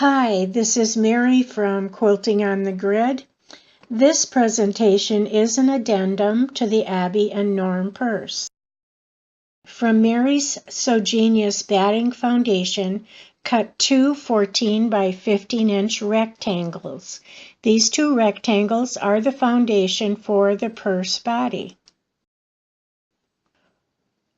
Hi, this is Mary from Quilting on the Grid. This presentation is an addendum to the Abby and Norm purse. From Mary's So Genius Batting Foundation, cut two 14 by 15 inch rectangles. These two rectangles are the foundation for the purse body.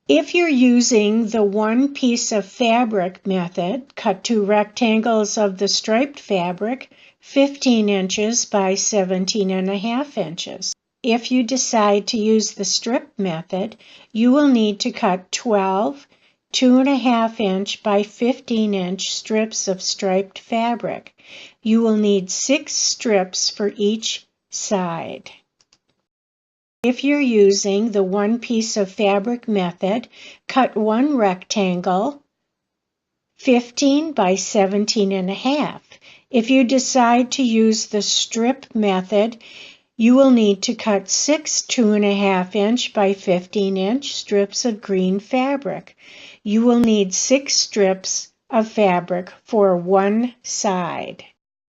If you're using the one piece of fabric method, cut two rectangles of the striped fabric 15 inches by 17.5 inches. If you decide to use the strip method, you will need to cut 12 2.5 inch by 15 inch strips of striped fabric. You will need 6 strips for each side. If you're using the one piece of fabric method, cut one rectangle 15 by 17.5. If you decide to use the strip method, you will need to cut 6 2.5 inch by 15 inch strips of green fabric. You will need 6 strips of fabric for one side.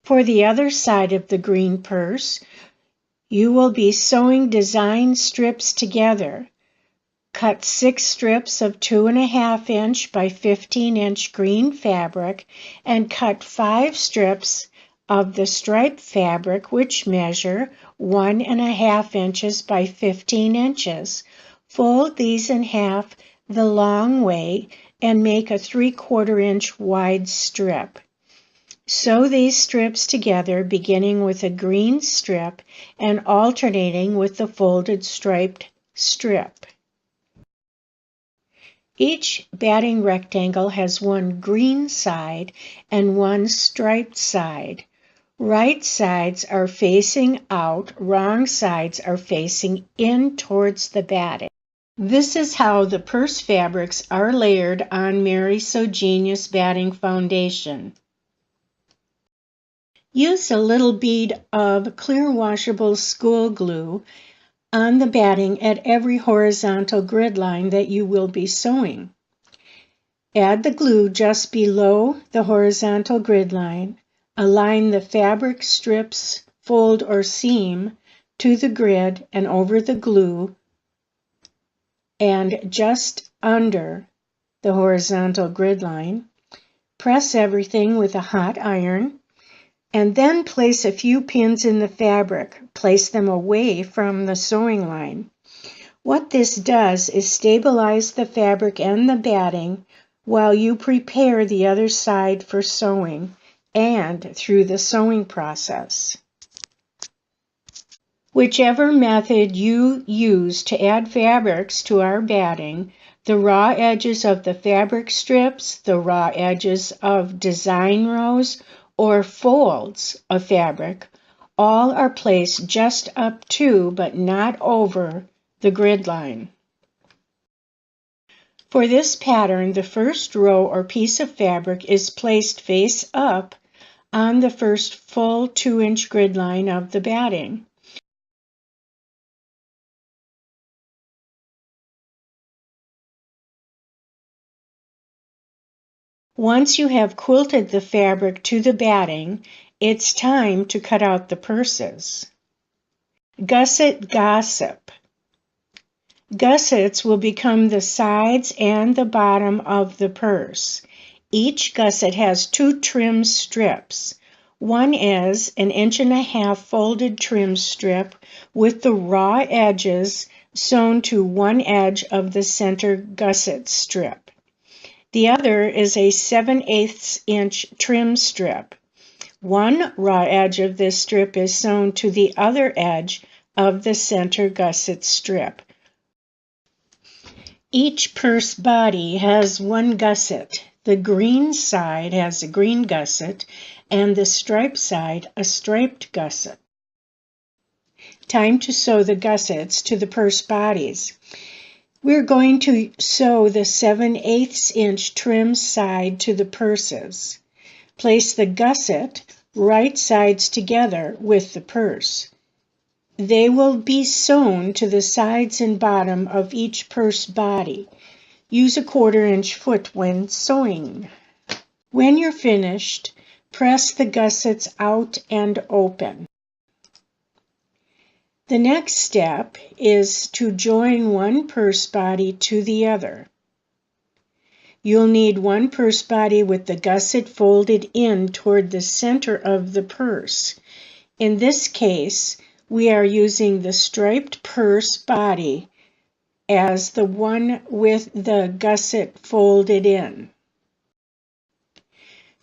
For the other side of the green purse, you will be sewing design strips together. Cut 6 strips of 2.5 inch by 15 inch green fabric and cut 5 strips of the striped fabric which measure 1.5 inches by 15 inches. Fold these in half the long way and make a 3/4 inch wide strip. Sew these strips together beginning with a green strip and alternating with the folded striped strip. Each batting rectangle has one green side and one striped side. Right sides are facing out, wrong sides are facing in towards the batting. This is how the purse fabrics are layered on Mary's So Genius Batting Foundation. Use a little bead of clear washable school glue on the batting at every horizontal grid line that you will be sewing. Add the glue just below the horizontal grid line. Align the fabric strips, fold or seam to the grid and over the glue and just under the horizontal grid line. Press everything with a hot iron. And then place a few pins in the fabric. Place them away from the sewing line. What this does is stabilize the fabric and the batting while you prepare the other side for sewing and through the sewing process. Whichever method you use to add fabrics to our batting, the raw edges of the fabric strips, the raw edges of design rows, or folds of fabric, all are placed just up to but not over the grid line. For this pattern, the first row or piece of fabric is placed face up on the first full 2-inch grid line of the batting. Once you have quilted the fabric to the batting, it's time to cut out the purses. Gusset gossip. Gussets will become the sides and the bottom of the purse. Each gusset has 2 trim strips. One is an 1.5 inch folded trim strip with the raw edges sewn to one edge of the center gusset strip. The other is a 7/8 inch trim strip. One raw edge of this strip is sewn to the other edge of the center gusset strip. Each purse body has one gusset. The green side has a green gusset and the striped side a striped gusset. Time to sew the gussets to the purse bodies. We're going to sew the 7/8 inch trim side to the purses. Place the gusset right sides together with the purse. They will be sewn to the sides and bottom of each purse body. Use a 1/4 inch foot when sewing. When you're finished, Press the gussets out and open. The next step is to join one purse body to the other. You'll need one purse body with the gusset folded in toward the center of the purse. In this case, we are using the striped purse body as the one with the gusset folded in.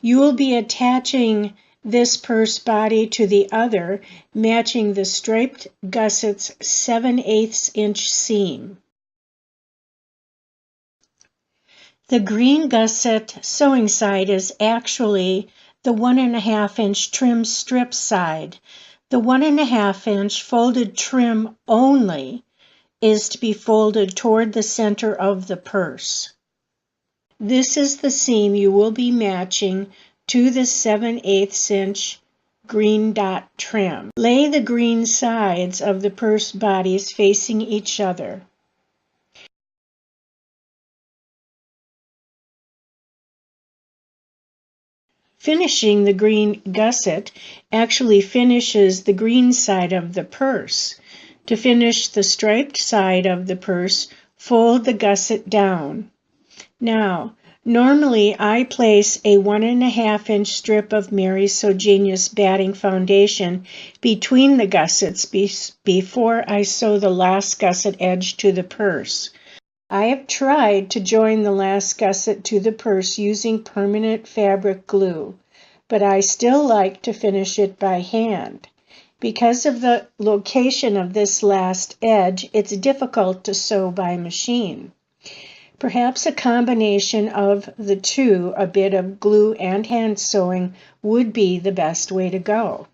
You will be attaching this purse body to the other, matching the striped gusset's 7/8 inch seam. The green gusset sewing side is actually the 1.5 inch trim strip side. The 1.5 inch folded trim only is to be folded toward the center of the purse. This is the seam you will be matching to the 7/8 inch green dot trim. Lay the green sides of the purse bodies facing each other. Finishing the green gusset actually finishes the green side of the purse. To finish the striped side of the purse, fold the gusset down. Now, normally I place a 1.5 inch strip of Mary's So Genius batting foundation between the gussets before I sew the last gusset edge to the purse. I have tried to join the last gusset to the purse using permanent fabric glue, but I still like to finish it by hand. Because of the location of this last edge, it's difficult to sew by machine. Perhaps a combination of the two, a bit of glue and hand sewing, would be the best way to go.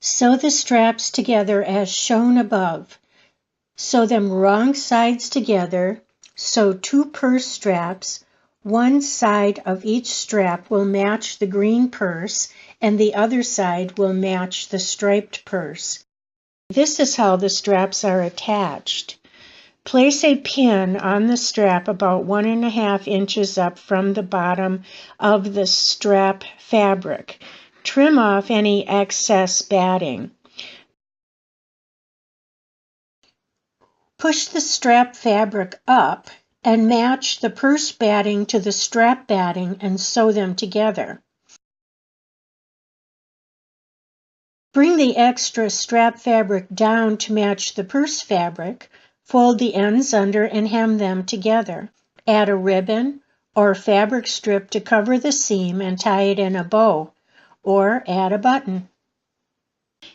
Sew the straps together as shown above. Sew them wrong sides together. Sew 2 purse straps. One side of each strap will match the green purse, and the other side will match the striped purse. This is how the straps are attached. Place a pin on the strap about 1.5 inches up from the bottom of the strap fabric. Trim off any excess batting. Push the strap fabric up and match the purse batting to the strap batting and sew them together. Bring the extra strap fabric down to match the purse fabric. Fold the ends under and hem them together. Add a ribbon or fabric strip to cover the seam and tie it in a bow, or add a button.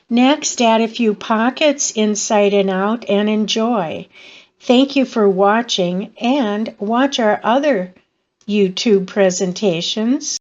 Next, add a few pockets inside and out and enjoy. Thank you for watching, and watch our other YouTube presentations.